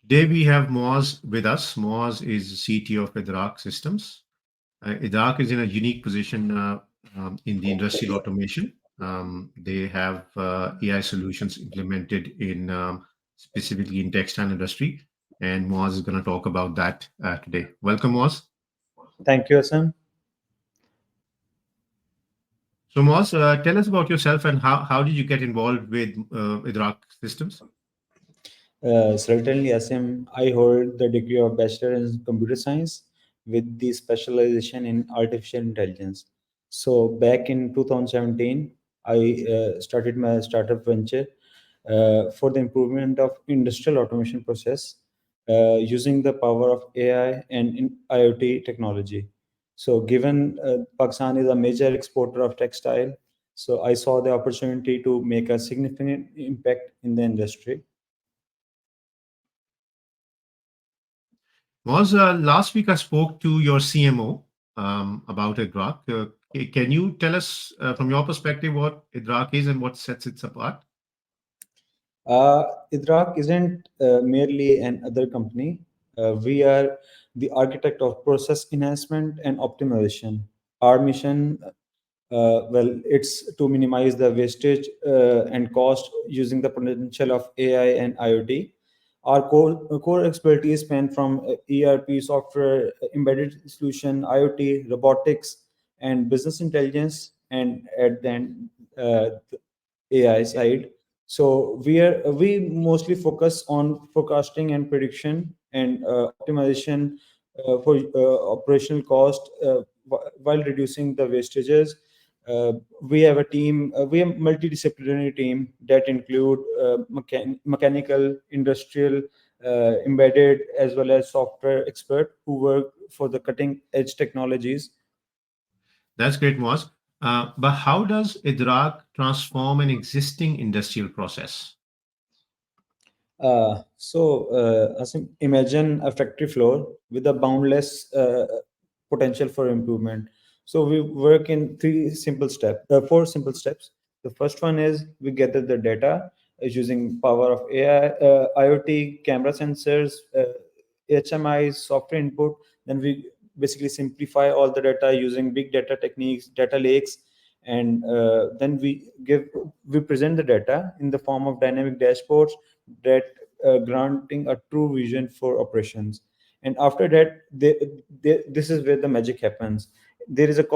Today we have Moaz with us. Moaz is CTO of Edraak Systems. Edraak is in a unique position in the industrial automation. They have AI solutions implemented in specifically in textile industry, and Moaz is going to talk about that today. Welcome, Moaz. Thank you, Hassan. So, Moaz, tell us about yourself and how did you get involved with Edraak Systems? Certainly, Hassan, I hold the degree of Bachelor in Computer Science with the specialization in artificial intelligence. So, back in 2017, I started my startup venture for the improvement of industrial automation process using the power of AI and IoT technology. So, given Pakistan is a major exporter of textile, so I saw the opportunity to make a significant impact in the industry. Moaz, last week I spoke to your CMO about Edraak. Can you tell us from your perspective what Edraak is and what sets it apart? Uh, Edraak isn't merely an other company. We are the architect of process enhancement and optimization. Our mission, it's to minimize the wastage and cost using the potential of AI and IoT. Our core expertise span from ERP software, embedded solution, IoT, robotics, and business intelligence, and at the end, the AI side. So we mostly focus on forecasting and prediction and optimization for operational cost while reducing the wastages. We have a team. We have multidisciplinary team that include mechanical, industrial, embedded, as well as software expert who work for the cutting edge technologies. That's great, Moaz. But how does Edraak transform an existing industrial process? Asim, imagine a factory floor with a boundless potential for improvement. So we work in four simple steps. The first one is we gather the data using power of AI, IoT, camera sensors, HMI, software input. Then we basically simplify all the data using big data techniques, data lakes, and then we present the data in the form of dynamic dashboards that granting a true vision for operations. And after that, this is where the magic happens. There is a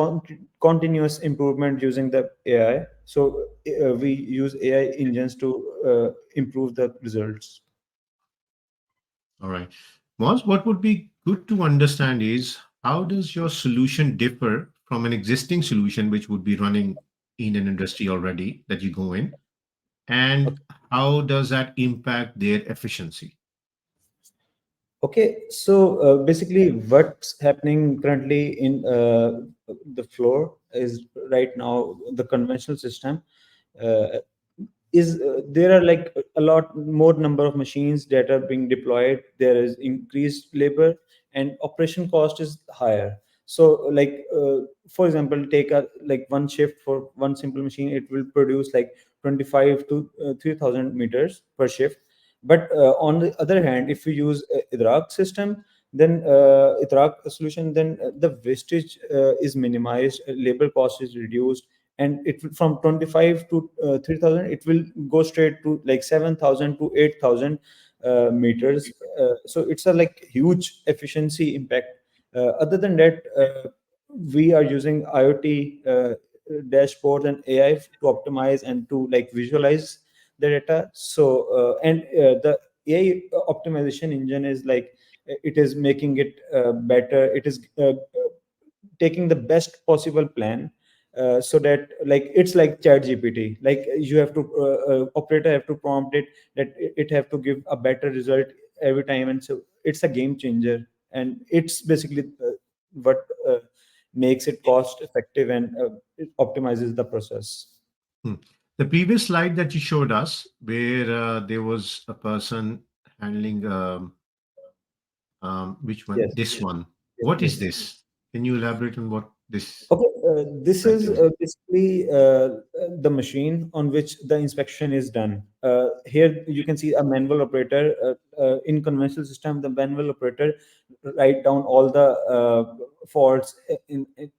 continuous improvement using the AI. So we use AI engines to improve the results. All right. Moaz, what would be good to understand is how does your solution differ from an existing solution which would be running in an industry already that you go in? And how does that impact their efficiency? Okay, so basically, what's happening currently in the floor is right now the conventional system uh, is there are like a lot more number of machines that are being deployed. There is increased labor and operation cost is higher. So, for example, take a like one shift for one simple machine, it will produce like 25 to 3,000 meters per shift. But on the other hand, if you use Edraak system, then Edraak solution, then the wastage is minimized, labor cost is reduced, and from 25 to 3,000, it will go straight to like 7,000 to 8,000 meters. So it's a like huge efficiency impact. Other than that, we are using IoT dashboards and AI to optimize and to like visualize the data. So and the AI optimization engine is like it is making it better. It is taking the best possible plan so that like it's like chat gpt, like you have to operator have to prompt it that it have to give a better result every time, and so it's a game changer, and it's basically what makes it cost effective and it optimizes the process. Hmm. The previous slide that you showed us, where there was a person handling which one? Yes, This one. yes, What is yes. this? Can you elaborate on what this? Okay, This Thank is you. basically the machine on which the inspection is done. Here you can see a manual operator. In conventional system, the manual operator write down all the faults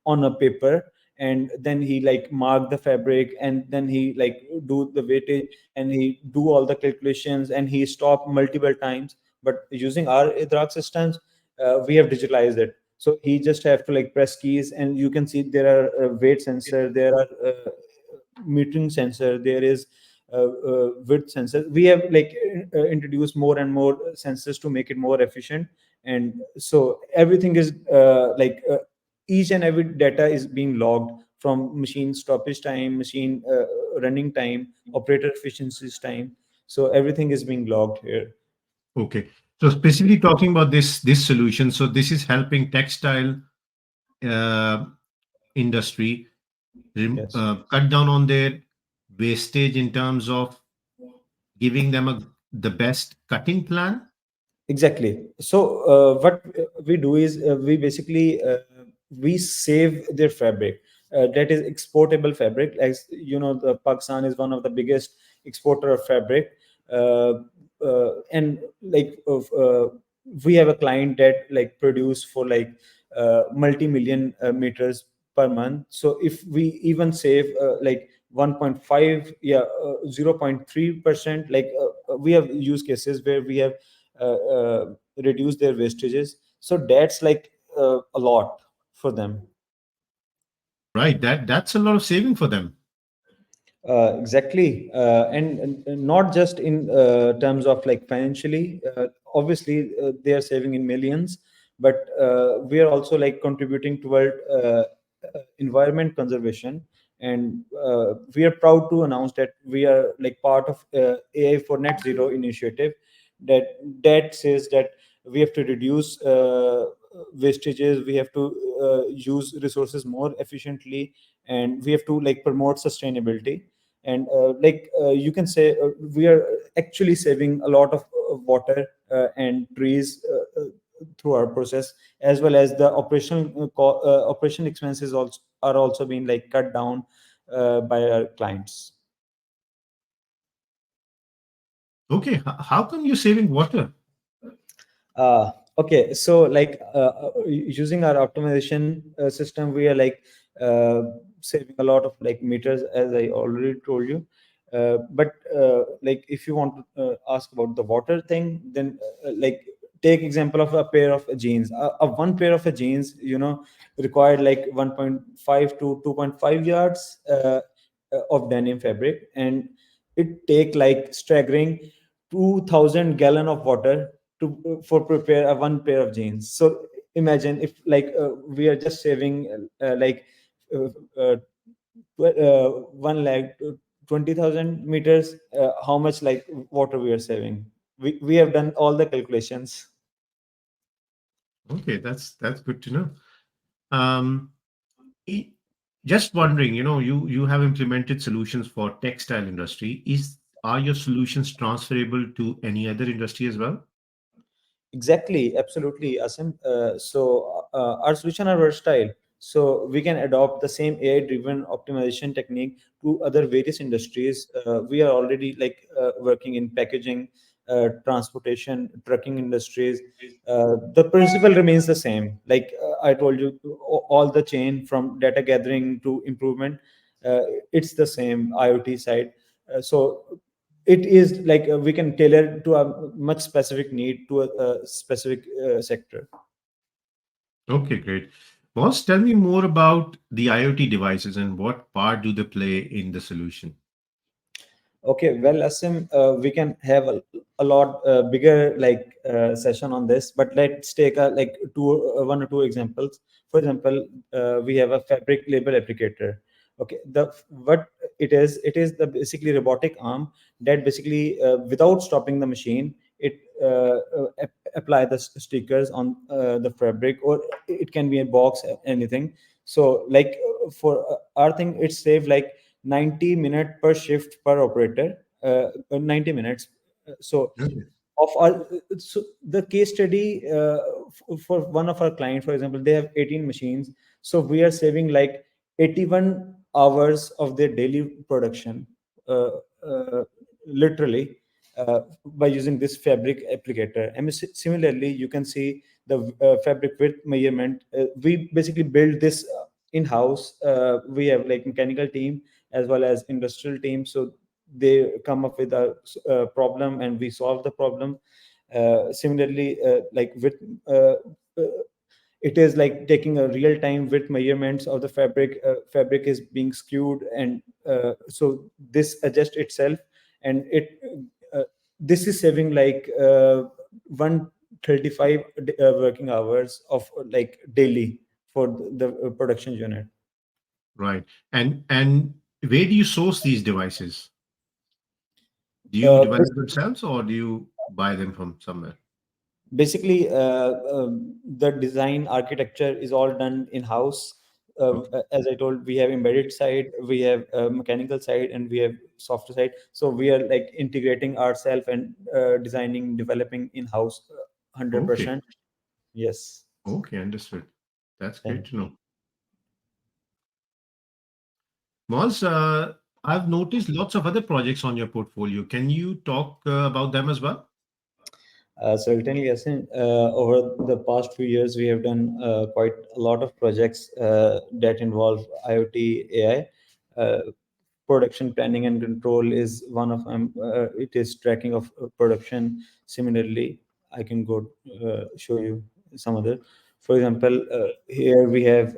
on a paper, and then he like mark the fabric, and then he like do the weightage, and he do all the calculations, and he stop multiple times. But using our Edraak systems, we have digitalized it. So he just have to like press keys, and you can see there are weight sensor, there are metering sensor, there is width sensor. We have like introduced more and more sensors to make it more efficient. And so everything is each and every data is being logged, from machine stoppage time, machine running time, operator efficiencies time. So everything is being logged here. Okay. So specifically talking about this solution, so this is helping textile uh, industry Yes. cut down on their wastage in terms of giving them the best cutting plan. Exactly. So what we do is we basically we save their fabric. That is exportable fabric. As you know, the Pakistan is one of the biggest exporter of fabric, uh, and like we have a client that like produce for like multi-million meters per month. So if we even save like 1.5, yeah, 0.3%, like we have use cases where we have reduce their wastages. So that's like a lot for them. Right. That's a lot of saving for them. Exactly, and not just in terms of like financially. Obviously, they are saving in millions, but we are also like contributing toward environment conservation. And we are proud to announce that we are like part of AI for Net Zero initiative. That says that we have to reduce wastages, we have to use resources more efficiently, and we have to like promote sustainability. And you can say we are actually saving a lot of water and trees through our process, as well as the operation expenses also are also being like cut down by our clients. Okay. How come you're saving water? Okay, so like using our optimization system, we are like uh, saving a lot of like meters, as I already told you. But like if you want to ask about the water thing, then like take example of a pair of jeans. A one pair of a jeans, required like 1.5 to 2.5 yards of denim fabric, and it take like staggering 2,000 gallon of water to for prepare a one pair of jeans. So imagine if like we are just saving uh, uh, 1 lakh 20,000 meters, how much like water we are saving. We have done all the calculations. Okay, that's good to know. Um, e- just wondering, you have implemented solutions for textile industry. Are your solutions transferable to any other industry as well? Exactly, absolutely, Asim. So our solution are versatile. So we can adopt the same AI-driven optimization technique to other various industries. We are already like working in packaging, transportation, trucking industries. The principle remains the same. Like I told you, all the chain from data gathering to improvement, uh, it's the same IoT side. So it is like we can tailor to a much specific need to a specific sector. Okay, great. Boss, tell me more about the IoT devices and what part do they play in the solution? Okay, well, Asim, we can have a lot bigger like session on this, but let's take a like one or two examples. For example, we have a fabric label applicator. Okay, the what it is the basically robotic arm that basically without stopping the machine, it apply the stickers on the fabric, or it can be a box, anything. So like for our thing, it save like 90 minute per shift per operator, 90 minutes. So Okay. of our so the case study for one of our clients, for example, they have 18 machines. So we are saving like 81 hours of their daily production, uh, uh, literally, by using this fabric applicator. And similarly, you can see the fabric width measurement. We basically build this in-house. We have like mechanical team as well as industrial team. So they come up with a problem and we solve the problem. Similarly, like with it is like taking a real time width measurements of the fabric. Fabric is being skewed, and so this adjusts itself, and it uh, this is saving like 135 working hours of like daily for the production unit. Right. And where do you source these devices? Do you uh, develop themselves or do you buy them from somewhere? Basically, the design architecture is all done in house. Okay. As I told, we have embedded side, we have mechanical side, and we have software side. So we are like integrating ourselves and designing, developing in house, Okay. 100%. Yes. Okay, understood. That's great Thank to know. Moz, I've noticed lots of other projects on your portfolio. Can you talk about them as well? Certainly, yes. Over the past few years, we have done quite a lot of projects that involve IoT, AI. Production planning and control is one of them. It is tracking of production. Similarly, I can go show you some other. For example, here we have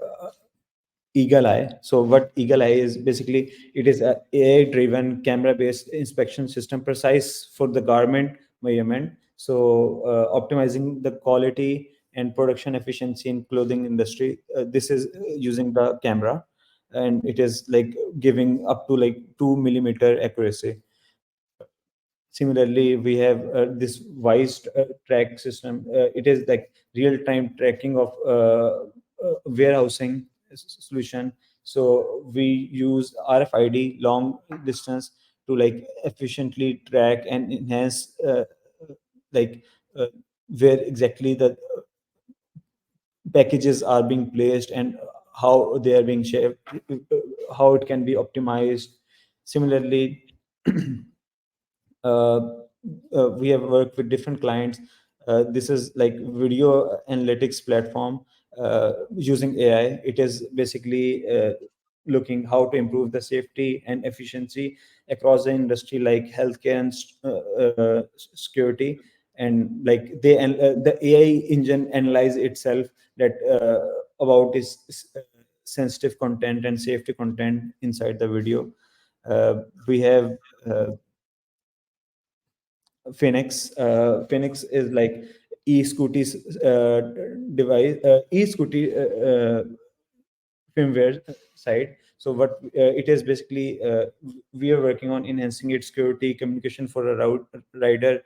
EagleEye. So what EagleEye is basically, it is a AI-driven camera-based inspection system, precise for the garment measurement. So optimizing the quality and production efficiency in clothing industry. This is using the camera, and it is like giving up to like 2 millimeter accuracy. Similarly, we have this WiseTrack system. It is like real-time tracking of warehousing solution. So we use RFID long distance to like efficiently track and enhance like uh, where exactly the packages are being placed and how they are being shared, how it can be optimized. Similarly, uh, we have worked with different clients. This is like video analytics platform using AI. It is basically looking how to improve the safety and efficiency across the industry, like healthcare and security. And like the AI engine analyze itself that about its sensitive content and safety content inside the video. We have Phoenix is like e-scooty device, e-scooty firmware side. So what it is basically, we are working on enhancing its security, communication for a rider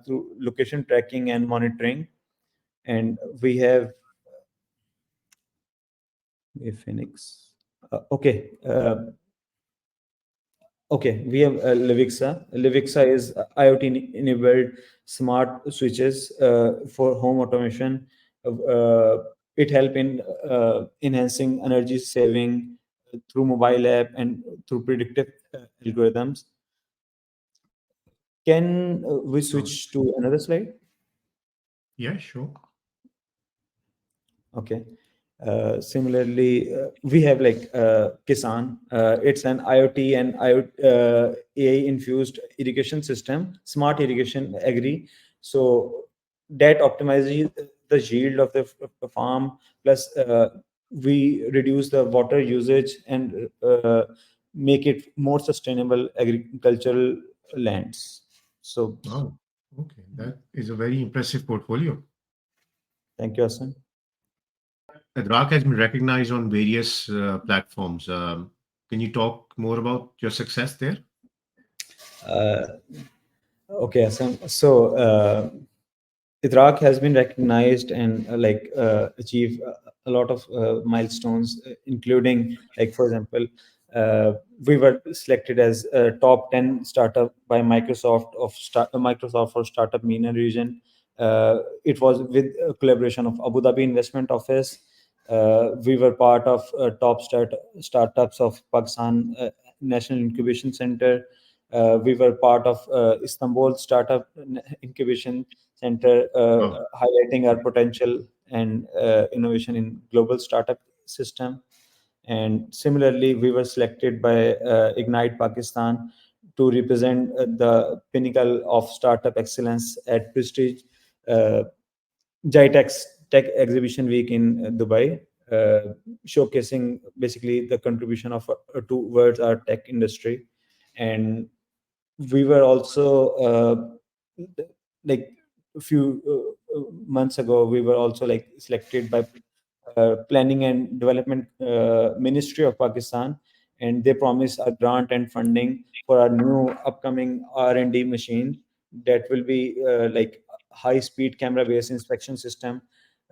through location tracking and monitoring. And we have a Phoenix. Okay. Okay, we have Levixa. Levixa is IoT-enabled smart switches for home automation. It help in enhancing energy saving through mobile app and through predictive algorithms. Can we Oh, switch to another slide? yeah, sure. Okay. Similarly, we have like Kissan. It's an IoT and AI infused irrigation system, smart irrigation agri. So that optimizes the yield of the farm. Plus, we reduce the water usage and make it more sustainable agricultural lands. So, Wow. Okay, that is a very impressive portfolio. thank you, Hassan. Edraak has been recognized on various platforms. Can you talk more about your success there? Uh, okay, Hassan. So, Edraak has been recognized and achieve a lot of milestones, including like, for example, we were selected as a top 10 startup by Microsoft for Startup MENA region. It was with a collaboration of Abu Dhabi Investment Office. We were part of top startups of Pakistan National Incubation Center. We were part of Istanbul Startup Incubation Center, Oh, highlighting our potential and innovation in global startup system. And similarly, we were selected by Ignite Pakistan to represent the pinnacle of startup excellence at prestige uh, GITEX Tech Exhibition Week in Dubai, showcasing basically the contribution of towards our tech industry. And we were also like a few months ago, we were also like selected by Planning and Development Ministry of Pakistan, and they promised a grant and funding for our new upcoming R&D machine that will be like high speed camera based inspection system.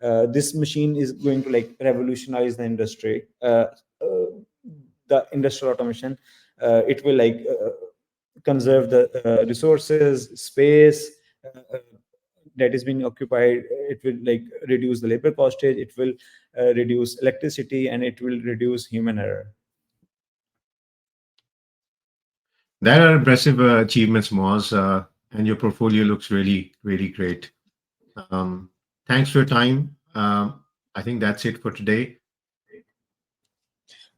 This machine is going to like revolutionize the industry, the industrial automation. It will like conserve the resources, space that is being occupied. It will like reduce the labor costage. It will reduce electricity, and it will reduce human error. that are impressive achievements, Moz, and your portfolio looks really, really great. Um, Thanks for your time. I think that's it for today.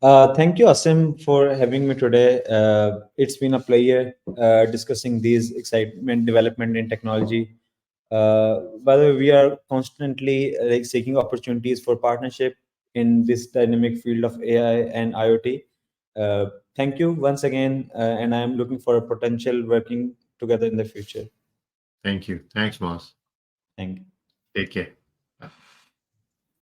Thank you, Asim, for having me today. It's been a pleasure discussing these excitement development in technology. By the way, we are constantly like seeking opportunities for partnership in this dynamic field of AI and IoT. Thank you once again, and I am looking for a potential working together in the future. Thank you. Thanks, Moz. Thank you. Take care.